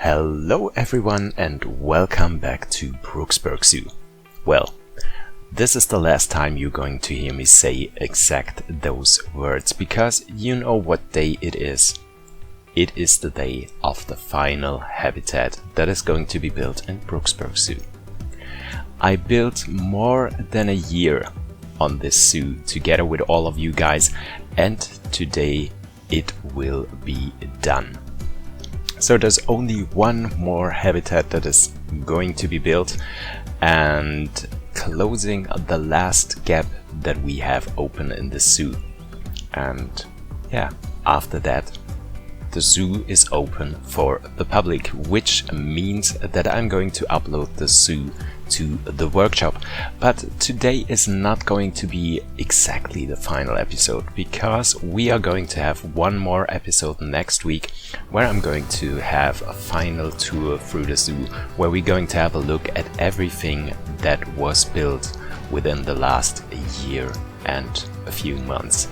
Hello everyone and welcome back to Brooksburk Zoo. Well, this is the last time you're going to hear me say exact those words, because you know what day it is. It is the day of the final habitat that is going to be built in Brooksburk Zoo. I built more than a year on this zoo together with all of you guys, and today it will be done. So there's only one more habitat that is going to be built and closing the last gap that we have open in the zoo. And yeah, after that the zoo is open for the public, which means that I'm going to upload the zoo to the workshop. But today is not going to be exactly the final episode, because we are going to have one more episode next week where I'm going to have a final tour through the zoo, where we're going to have a look at everything that was built within the last year and a few months.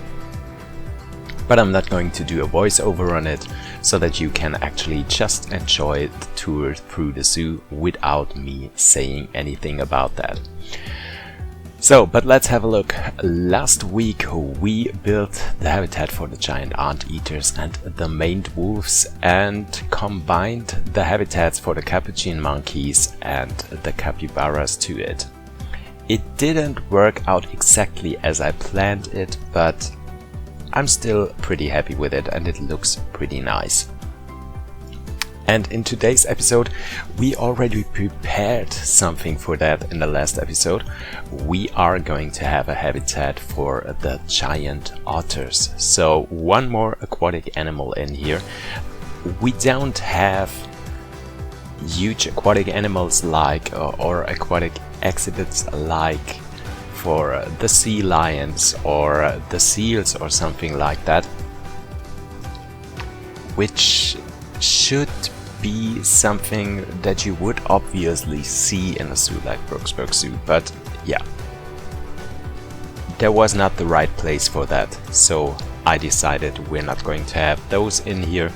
But I'm not going to do a voiceover on it, so that you can actually just enjoy the tour through the zoo without me saying anything about that. So, but let's have a look. Last week we built the habitat for the giant anteaters and the maned wolves, and combined the habitats for the capuchin monkeys and the capybaras to it. It didn't work out exactly as I planned it, but I'm still pretty happy with it and it looks pretty nice. And in today's episode we already prepared something for that. In the last episode we are going to have a habitat for the giant otters. So one more aquatic animal in here. We don't have huge aquatic animals like or aquatic exhibits like for the sea lions or the seals or something like that, which should be something that you would obviously see in a zoo like Brooksburk Zoo. But yeah, there was not the right place for that, so I decided we're not going to have those in here.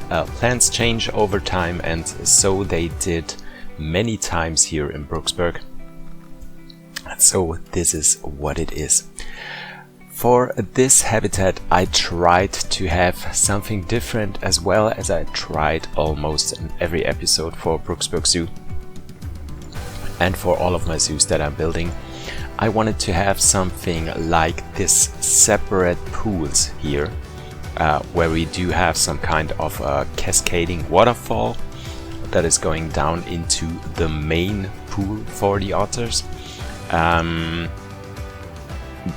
Plans change over time, and so they did many times here in Brooksburk. So this is what it is. For this habitat I tried to have something different, as well as I tried almost in every episode for Brooksburk Zoo and for all of my zoos that I'm building. I wanted to have something like this separate pools here, where we do have some kind of a cascading waterfall that is going down into the main pool for the otters.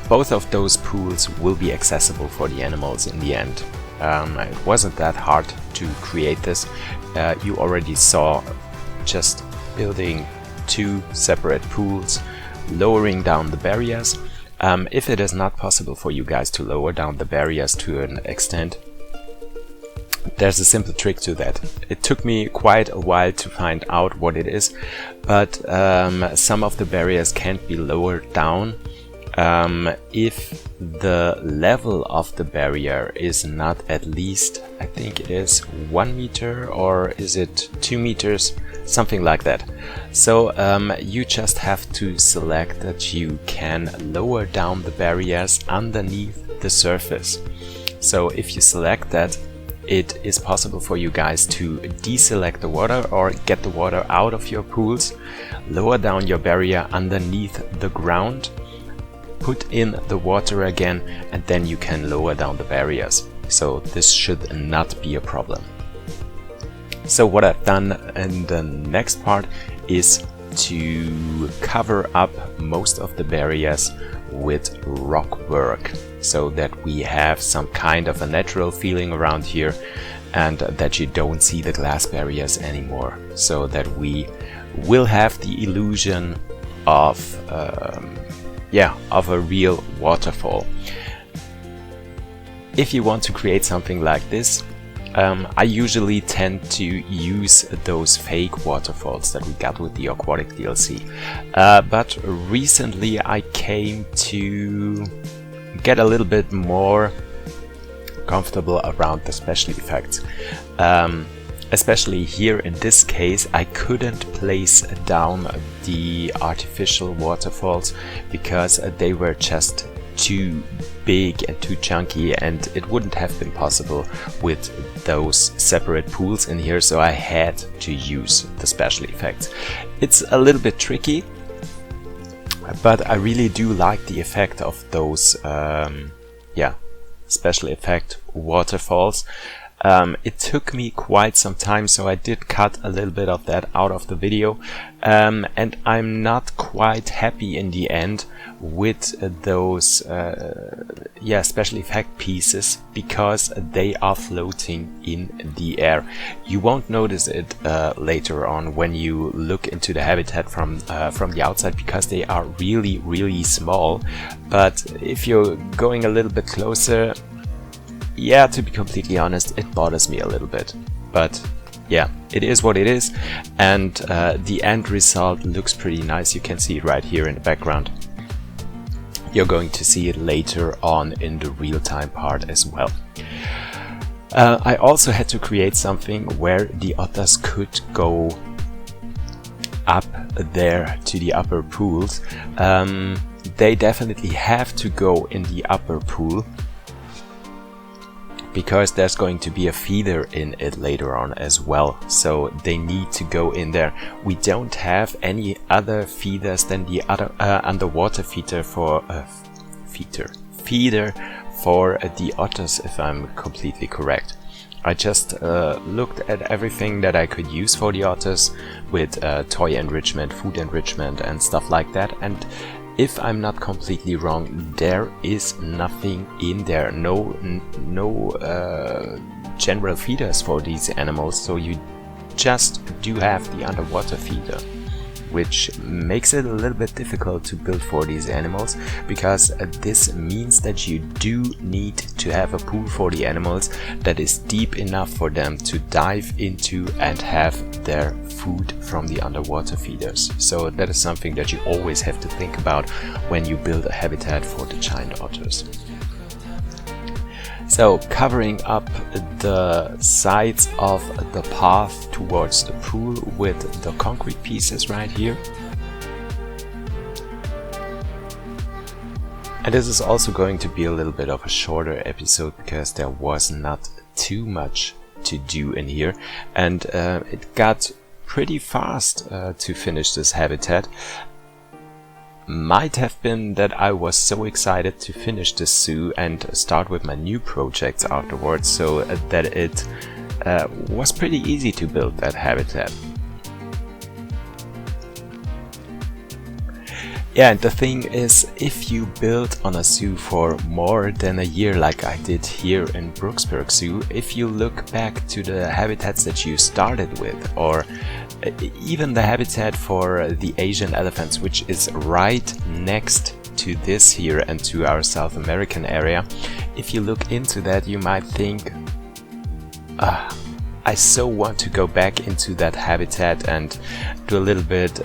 Both of those pools will be accessible for the animals in the end. It wasn't that hard to create this. You already saw just building two separate pools, lowering down the barriers. If it is not possible for you guys to lower down the barriers to an extent, there's a simple trick to that. It took me quite a while to find out what it is, but some of the barriers can't be lowered down if the level of the barrier is not at least, I think it is 1 meter, or is it 2 meters, something like that. So you just have to select that you can lower down the barriers underneath the surface. So if you select that, it is possible for you guys to deselect the water or get the water out of your pools, lower down your barrier underneath the ground, put in the water again, and then you can lower down the barriers. So this should not be a problem. So what I've done in the next part is to cover up most of the barriers with rock work, so that we have some kind of a natural feeling around here, and that you don't see the glass barriers anymore, so that we will have the illusion of a real waterfall. If you want to create something like this, I usually tend to use those fake waterfalls that we got with the Aquatic DLC. But recently I came to get a little bit more comfortable around the special effects. especially here in this case, I couldn't place down the artificial waterfalls because they were just too big and too chunky, and it wouldn't have been possible with those separate pools in here, so I had to use the special effects. It's a little bit tricky, but I really do like the effect of those special effect waterfalls. It took me quite some time, so I did cut a little bit of that out of the video, and I'm not quite happy in the end with those special effect pieces because they are floating in the air. You won't notice it later on when you look into the habitat from the outside because they are really small, but if you're going a little bit closer, yeah, to be completely honest, it bothers me a little bit. But yeah, it is what it is, and the end result looks pretty nice. You can see it right here in the background. You're going to see it later on in the real-time part as well. I also had to create something where the otters could go up there to the upper pools. They definitely have to go in the upper pool because there's going to be a feeder in it later on as well, so they need to go in there. We don't have any other feeders than the other underwater feeder for the otters, if I'm completely correct. I just looked at everything that I could use for the otters with toy enrichment, food enrichment and stuff like that, and if I'm not completely wrong, there is nothing in there, no general feeders for these animals, so you just do have the underwater feeder, which makes it a little bit difficult to build for these animals, because this means that you do need to have a pool for the animals that is deep enough for them to dive into and have their food from the underwater feeders. So that is something that you always have to think about when you build a habitat for the giant otters. So covering up the sides of the path towards the pool with the concrete pieces right here. And this is also going to be a little bit of a shorter episode because there was not too much to do in here, and it got pretty fast to finish this habitat. Might have been that I was so excited to finish this zoo and start with my new projects afterwards, so that it was pretty easy to build that habitat. Yeah, and the thing is, if you build on a zoo for more than a year like I did here in Brooksburk Zoo, if you look back to the habitats that you started with, or even the habitat for the Asian elephants, which is right next to this here and to our South American area, if you look into that, you might think, I so want to go back into that habitat and do a little bit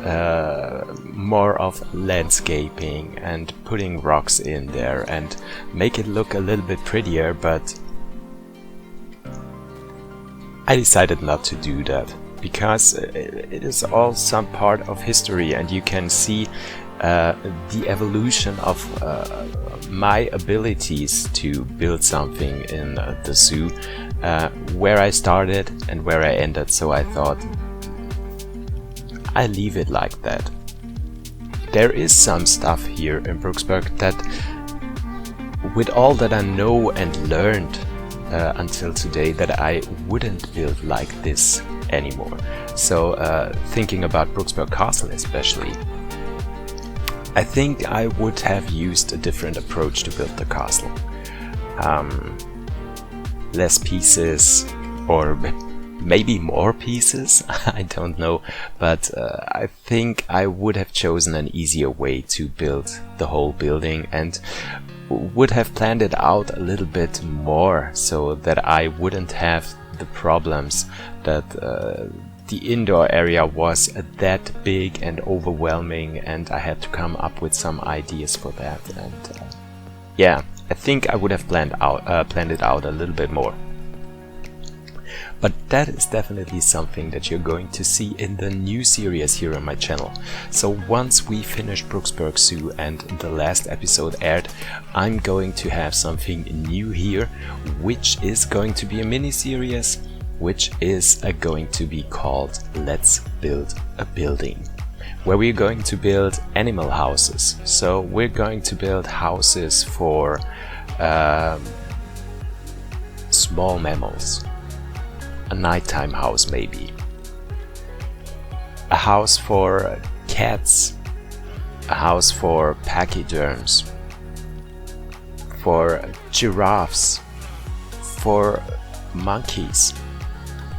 more of landscaping and putting rocks in there and make it look a little bit prettier, but I decided not to do that because it is all some part of history, and you can see the evolution of my abilities to build something in the zoo, where I started and where I ended, so I thought I leave it like that. There is some stuff here in Brooksburk that, with all that I know and learned until today, that I wouldn't build like this anymore. So thinking about Brooksburk Castle especially, I think I would have used a different approach to build the castle. Less pieces, or maybe more pieces, I don't know, but I think I would have chosen an easier way to build the whole building and would have planned it out a little bit more so that I wouldn't have the problems that the indoor area was that big and overwhelming, and I had to come up with some ideas for that. And yeah, I think I would have planned it out a little bit more. But that is definitely something that you're going to see in the new series here on my channel. So once we finish Brooksburk Zoo and the last episode aired, I'm going to have something new here, which is going to be a mini-series, which is going to be called Let's Build a Building, where we're going to build animal houses. So we're going to build houses for small mammals, a nighttime house maybe, a house for cats, a house for pachyderms, for giraffes, for monkeys.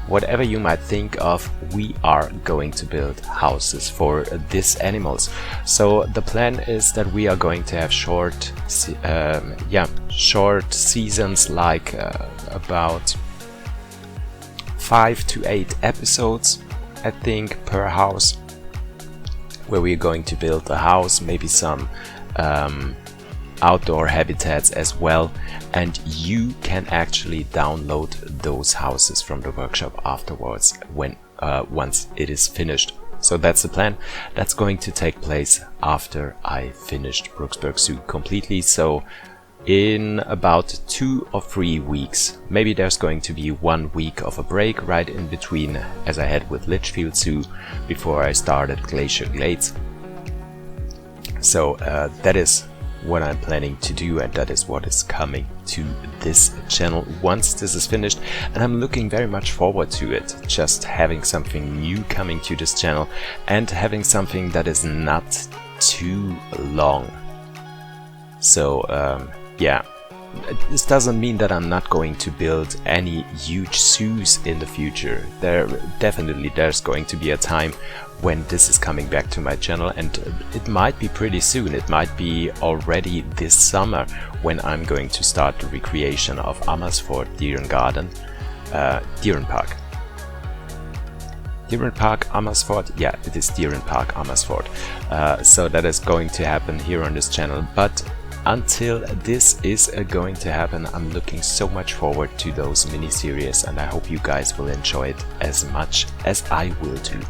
Whatever you might think of, we are going to build houses for these animals. So the plan is that we are going to have short seasons, like about 5 to 8 episodes, I think, per house, where we're going to build a house, maybe some outdoor habitats as well, and you can actually download those houses from the workshop afterwards when once it is finished. So that's the plan. That's going to take place after I finished Brooksburk Zoo completely, so in about 2 or 3 weeks. Maybe there's going to be 1 week of a break right in between, as I had with Litchfield Zoo before I started Glacier Glades. So that is what I'm planning to do, and that is what is coming to this channel once this is finished, and I'm looking very much forward to it, just having something new coming to this channel and having something that is not too long. So yeah, this doesn't mean that I'm not going to build any huge zoos in the future. There's going to be a time when this is coming back to my channel, and it might be pretty soon. It might be already this summer when I'm going to start the recreation of Amersfoort Deeren Garden, Deeren Park. Deeren Park Amersfoort, yeah, it is Deeren Park Amersfoort. So that is going to happen here on this channel, but until this is going to happen, I'm looking so much forward to those mini-series, and I hope you guys will enjoy it as much as I will do.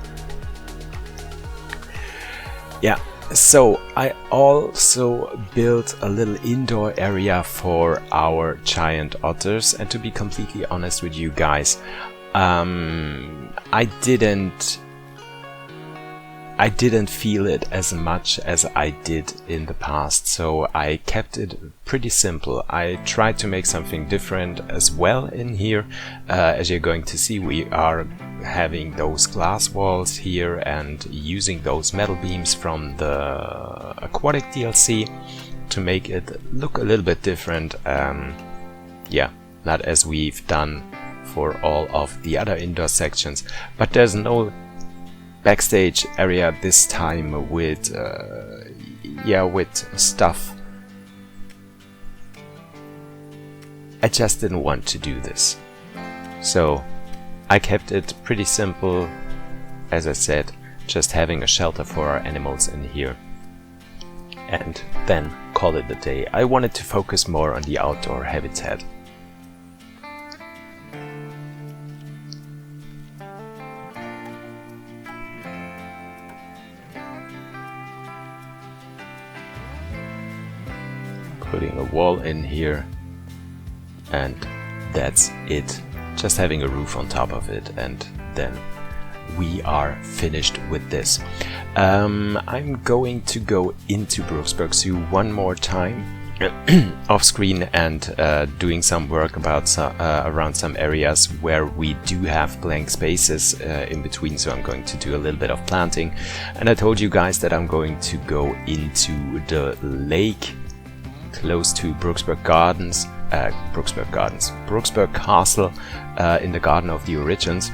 Yeah, so I also built a little indoor area for our giant otters, and to be completely honest with you guys, I didn't feel it as much as I did in the past, so I kept it pretty simple. I tried to make something different as well in here. As you're going to see, we are having those glass walls here and using those metal beams from the aquatic DLC to make it look a little bit different. Yeah, not as we've done for all of the other indoor sections, but there's no backstage area this time with with stuff. I just didn't want to do this, so I kept it pretty simple, as I said, just having a shelter for our animals in here, and then call it a day. I wanted to focus more on the outdoor habitat. Putting a wall in here, and that's it. Just having a roof on top of it, and then we are finished with this. I'm going to go into Brooksburk Zoo one more time off screen and doing some work about around some areas where we do have blank spaces in between, so I'm going to do a little bit of planting. And I told you guys that I'm going to go into the lake close to Brooksburk Castle in the Garden of the Origins,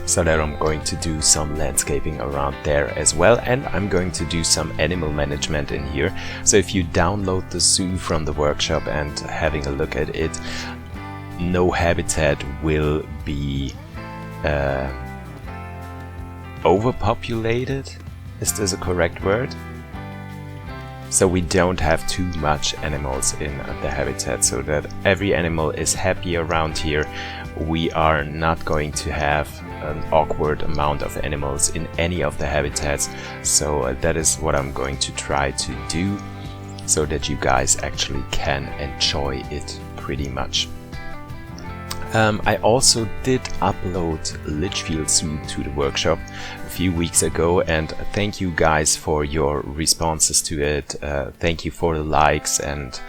so that I'm going to do some landscaping around there as well, and I'm going to do some animal management in here. So if you download the zoo from the workshop and having a look at it, no habitat will be overpopulated. Is this a correct word? So we don't have too much animals in the habitat, so that every animal is happy around here. we are not going to have an awkward amount of animals in any of the habitats, so that is what I'm going to try to do, so that you guys actually can enjoy it pretty much. I also did upload Litchfield Zoo to the workshop a few weeks ago, and thank you guys for your responses to it. Thank you for the likes, and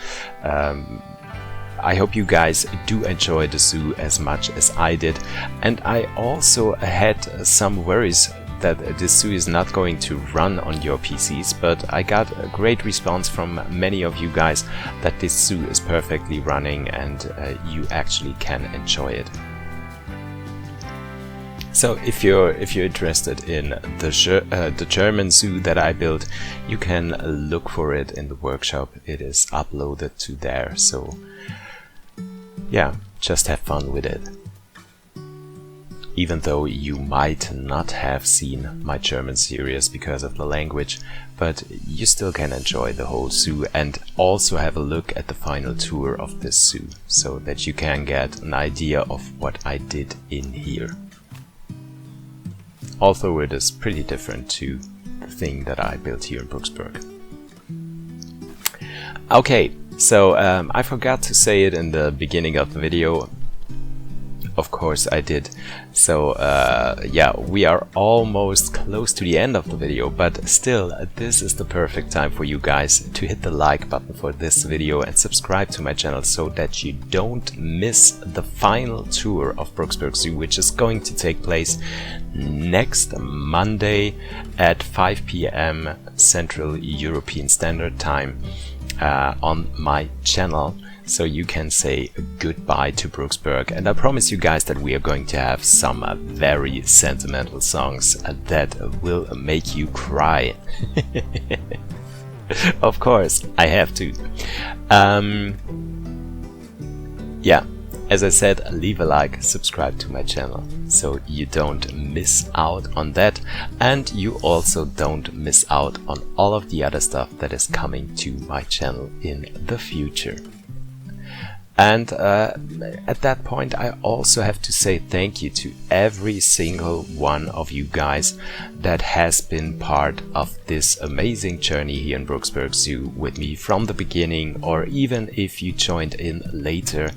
I hope you guys do enjoy the zoo as much as I did. And I also had some worries that this zoo is not going to run on your PCs, but I got a great response from many of you guys that this zoo is perfectly running and you actually can enjoy it. So if you're interested in the German zoo that I built, you can look for it in the workshop. It is uploaded to there, so yeah, just have fun with it. Even though you might not have seen my German series because of the language, but you still can enjoy the whole zoo and also have a look at the final tour of this zoo, so that you can get an idea of what I did in here. Although it is pretty different to the thing that I built here in Brooksburk. Okay, so I forgot to say it in the beginning of the video. Of course I did. So yeah, we are almost close to the end of the video, but still, this is the perfect time for you guys to hit the like button for this video and subscribe to my channel, so that you don't miss the final tour of Brooksburk Zoo, which is going to take place next Monday at 5 p.m. Central European Standard Time on my channel. So you can say goodbye to Brooksburk, and I promise you guys that we are going to have some very sentimental songs that will make you cry. Of course, I have to. Yeah, as I said, leave a like, subscribe to my channel, so you don't miss out on that, and you also don't miss out on all of the other stuff that is coming to my channel in the future. And at that point, I also have to say thank you to every single one of you guys that has been part of this amazing journey here in Brooksburk Zoo with me from the beginning, or even if you joined in later.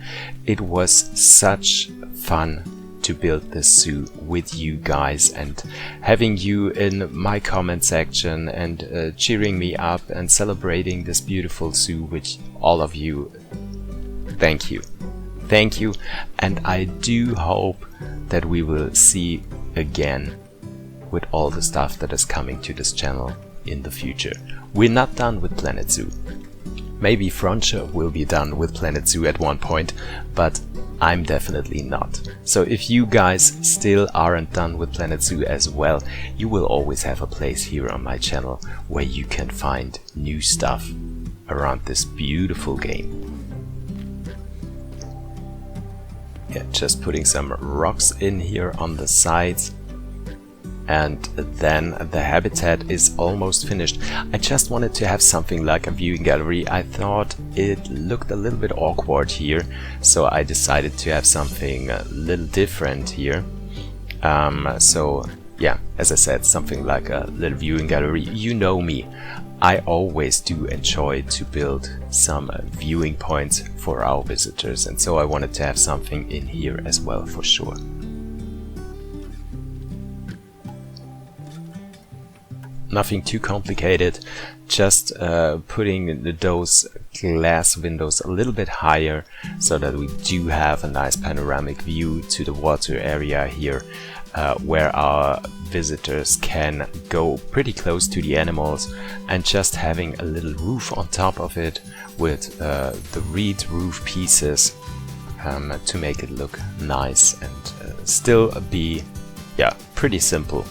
It was such fun to build this zoo with you guys, and having you in my comment section and cheering me up and celebrating this beautiful zoo with all of you. Thank you. Thank you, and I do hope that we will see again with all the stuff that is coming to this channel in the future. We're not done with Planet Zoo. Maybe Frontier will be done with Planet Zoo at one point, but I'm definitely not. So if you guys still aren't done with Planet Zoo as well, you will always have a place here on my channel where you can find new stuff around this beautiful game. Yeah, just putting some rocks in here on the sides, and then the habitat is almost finished. I just wanted to have something like a viewing gallery. I thought it looked a little bit awkward here, so I decided to have something a little different here. So yeah, as I said, something like a little viewing gallery. You know me, I always do enjoy to build some viewing points for our visitors, and so I wanted to have something in here as well for sure. Nothing too complicated, just putting those glass windows a little bit higher so that we do have a nice panoramic view to the water area here, where our visitors can go pretty close to the animals, and just having a little roof on top of it with the reed roof pieces to make it look nice and still be, yeah, pretty simple.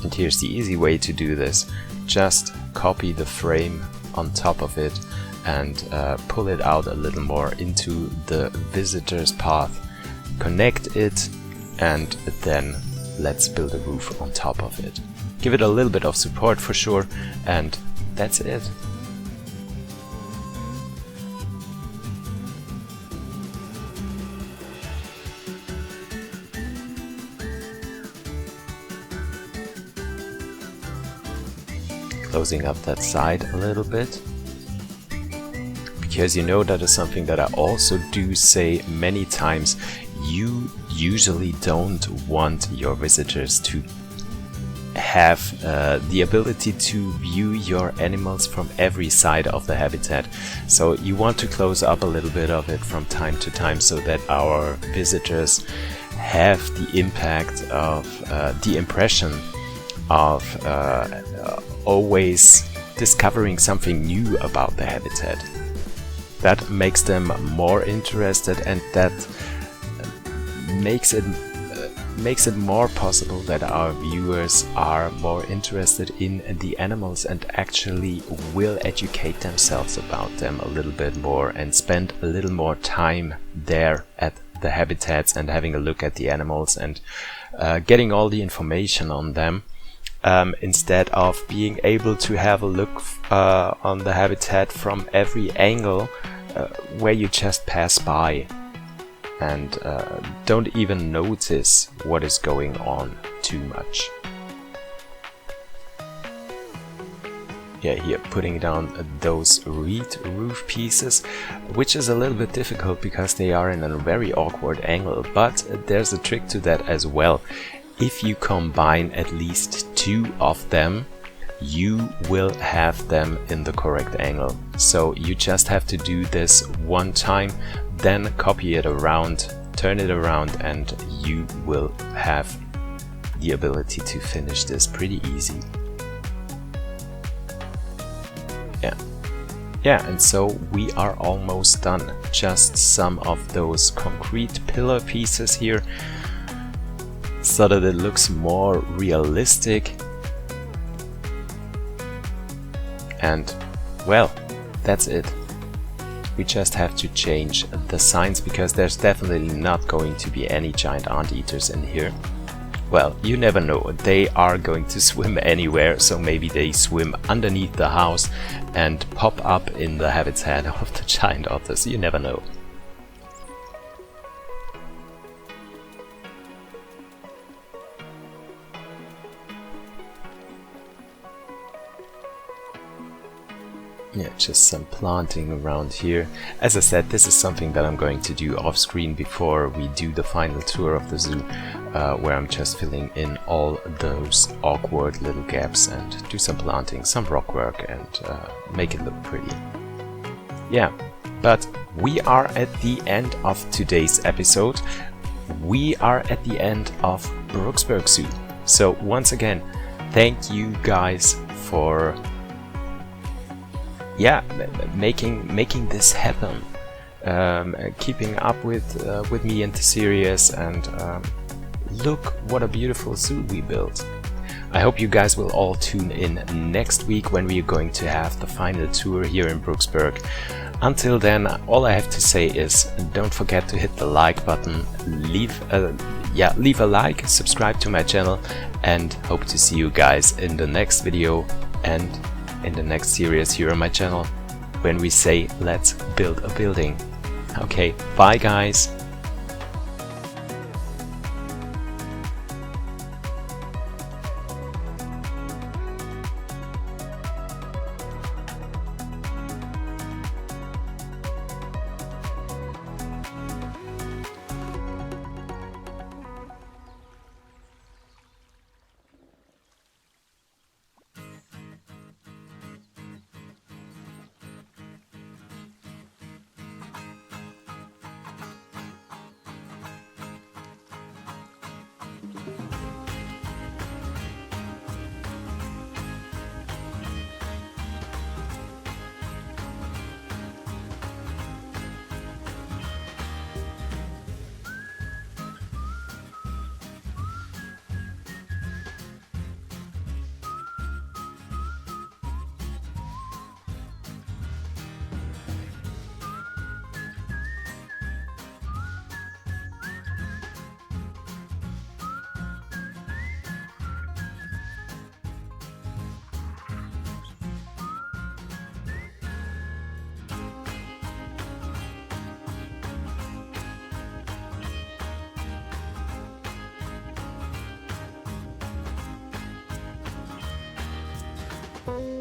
And here's the easy way to do this. Just copy the frame on top of it and pull it out a little more into the visitor's path, connect it, and then let's build a roof on top of it. give it a little bit of support for sure, and that's it. Closing up that side a little bit, because you know that is something that I also do say many times. You usually don't want your visitors to have the ability to view your animals from every side of the habitat. So you want to close up a little bit of it from time to time so that our visitors have the impact of the impression of always discovering something new about the habitat. That makes them more interested, and that makes it more possible that our viewers are more interested in the animals and actually will educate themselves about them a little bit more and spend a little more time there at the habitats and having a look at the animals and getting all the information on them, instead of being able to have a look on the habitat from every angle where you just pass by and don't even notice what is going on too much. Yeah, here putting down those reed roof pieces, which is a little bit difficult because they are in a very awkward angle, but there's a trick to that as well. If you combine at least 2 of them, you will have them in the correct angle. So you just have to do this one time, then copy it around, turn it around, and you will have the ability to finish this pretty easy. Yeah, and so we are almost done. Just some of those concrete pillar pieces here so that it looks more realistic. And well, that's it. We just have to change the signs because there's definitely not going to be any giant anteaters in here. Well, you never know, they are going to swim anywhere, so maybe they swim underneath the house and pop up in the habitat of the giant otters, you never know. Yeah, just some planting around here. As I said, this is something that I'm going to do off screen before we do the final tour of the zoo, where I'm just filling in all those awkward little gaps and do some planting, some rock work, and make it look pretty. Yeah, but we are at the end of today's episode. We are at the end of Brooksburk Zoo. So once again, thank you guys for making this happen, keeping up with me in the series, and look what a beautiful zoo we built. I hope you guys will all tune in next week when we are going to have the final tour here in Brooksburk. Until then, all I have to say is don't forget to hit the like button, leave a like, subscribe to my channel, and hope to see you guys in the next video and in the next series here on my channel when we say let's build a building. Okay, bye guys! Bye.